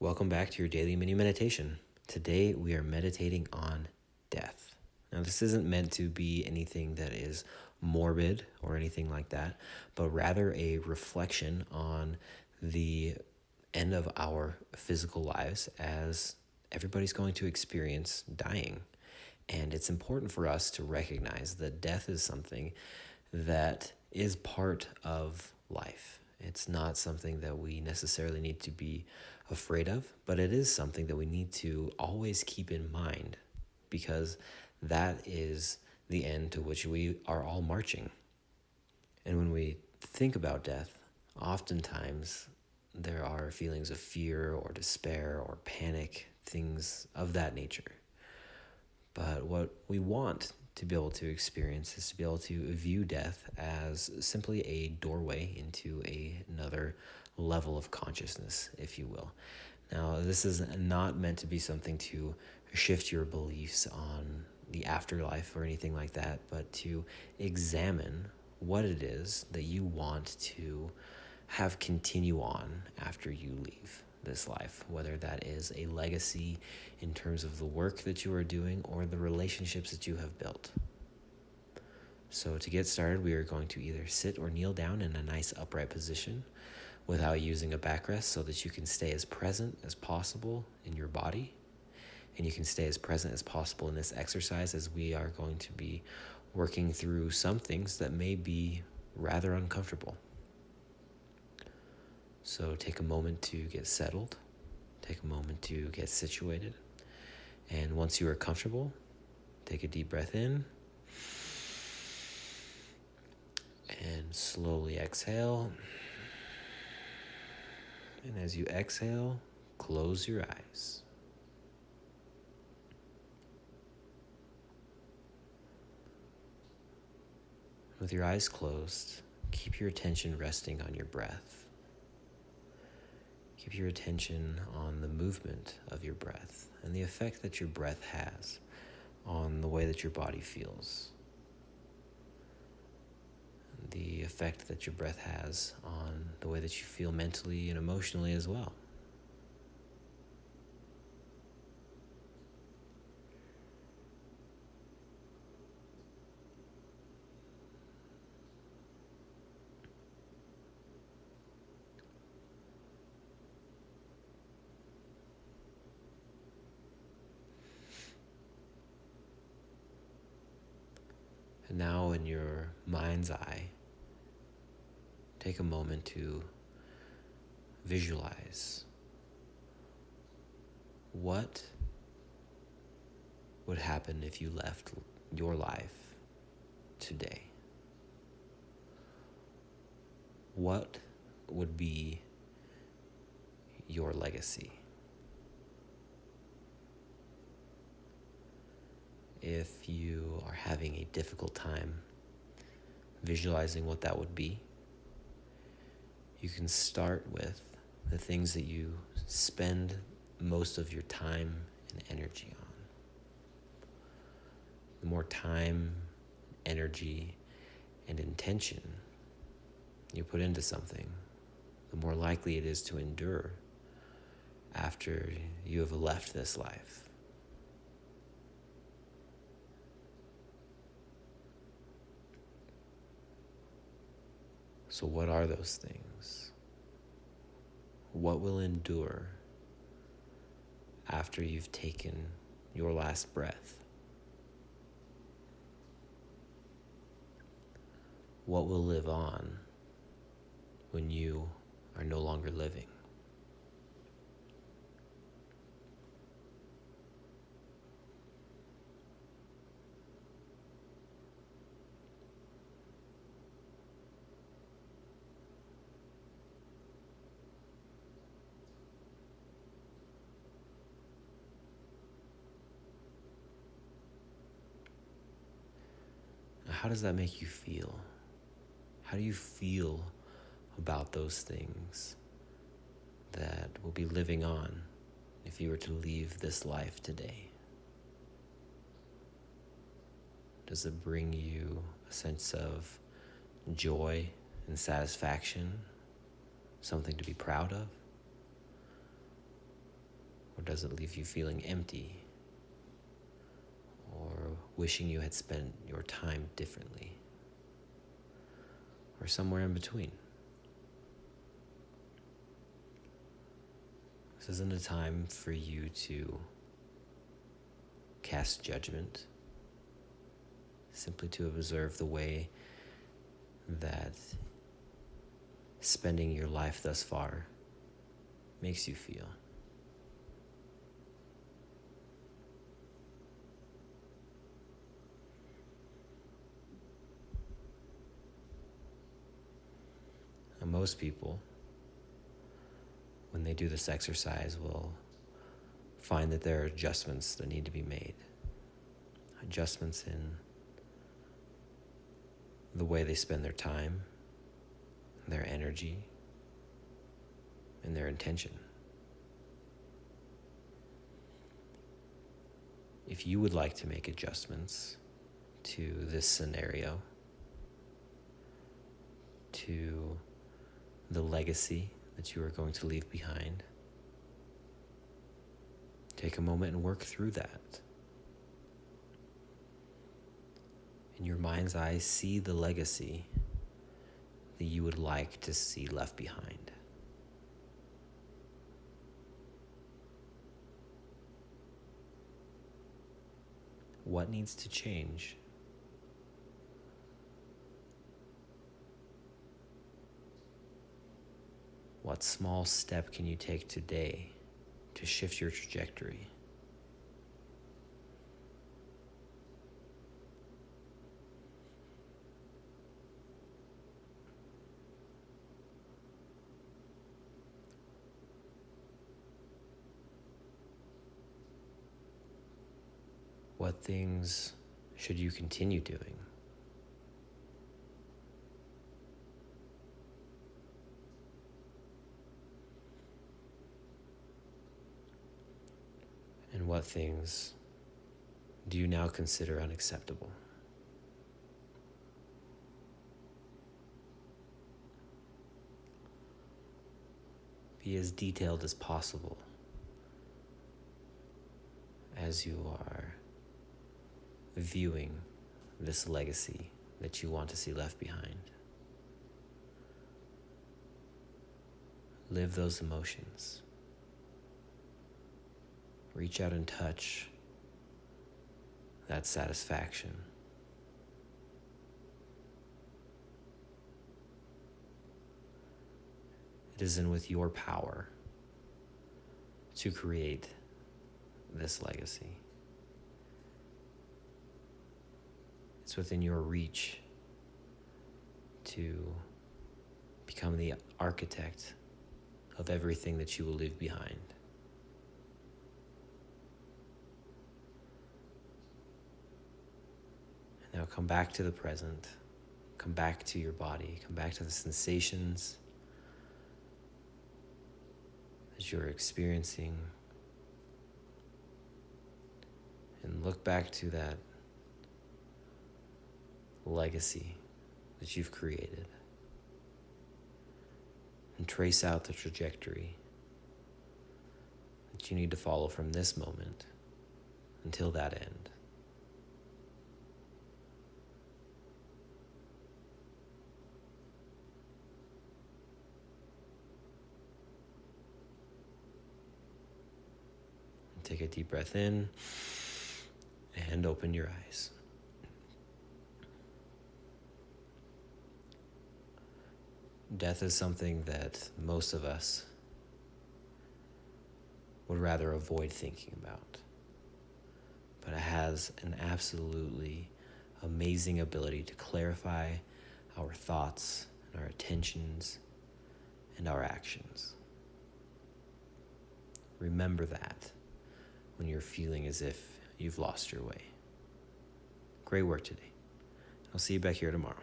Welcome back to your daily mini meditation. Today we are meditating on death. Now, this isn't meant to be anything that is morbid or anything like that, but rather a reflection on the end of our physical lives as everybody's going to experience dying. And it's important for us to recognize that death is something that is part of life. It's not something that we necessarily need to be afraid of, but it is something that we need to always keep in mind because that is the end to which we are all marching. And when we think about death, oftentimes there are feelings of fear or despair or panic, things of that nature. But what we want to be able to experience is to be able to view death as simply a doorway into another level of consciousness, if you will. Now, this is not meant to be something to shift your beliefs on the afterlife or anything like that, but to examine what it is that you want to have continue on after you leave this life, whether that is a legacy in terms of the work that you are doing or the relationships that you have built. So to get started, we are going to either sit or kneel down in a nice upright position without using a backrest so that you can stay as present as possible in your body and you can stay as present as possible in this exercise as we are going to be working through some things that may be rather uncomfortable. So take a moment to get settled, take a moment to get situated, and once you are comfortable, take a deep breath in and slowly exhale. And as you exhale, close your eyes. With your eyes closed, keep your attention resting on your breath. Keep your attention on the movement of your breath and the effect that your breath has on the way that your body feels. The effect that your breath has on the way that you feel mentally and emotionally as well. And now in your mind's eye, take a moment to visualize what would happen if you left your life today. What would be your legacy? If you are having a difficult time visualizing what that would be, you can start with the things that you spend most of your time and energy on. The more time, energy, and intention you put into something, the more likely it is to endure after you have left this life. So what are those things? What will endure after you've taken your last breath? What will live on when you are no longer living? How does that make you feel? How do you feel about those things that will be living on if you were to leave this life today? Does it bring you a sense of joy and satisfaction, something to be proud of? does it leave you feeling empty? Or wishing you had spent your time differently? Or somewhere in between? This isn't a time for you to cast judgment, simply to observe the way that spending your life thus far makes you feel. And most people, when they do this exercise, will find that there are adjustments that need to be made. Adjustments in the way they spend their time, their energy, and their intention. If you would like to make adjustments to this scenario, to the legacy that you are going to leave behind, take a moment and work through that. In your mind's eye, see the legacy that you would like to see left behind. What needs to change? What small step can you take today to shift your trajectory? What things should you continue doing? And what things do you now consider unacceptable? Be as detailed as possible as you are viewing this legacy that you want to see left behind. Live those emotions. Reach out and touch that satisfaction. It is in with your power to create this legacy. It's within your reach to become the architect of everything that you will leave behind. And now come back to the present, come back to your body, come back to the sensations that you're experiencing, and look back to that legacy that you've created, and trace out the trajectory that you need to follow from this moment until that end. And take a deep breath in and open your eyes. Death is something that most of us would rather avoid thinking about, but it has an absolutely amazing ability to clarify our thoughts and our attentions and our actions. Remember that when you're feeling as if you've lost your way. Great work today. I'll see you back here tomorrow.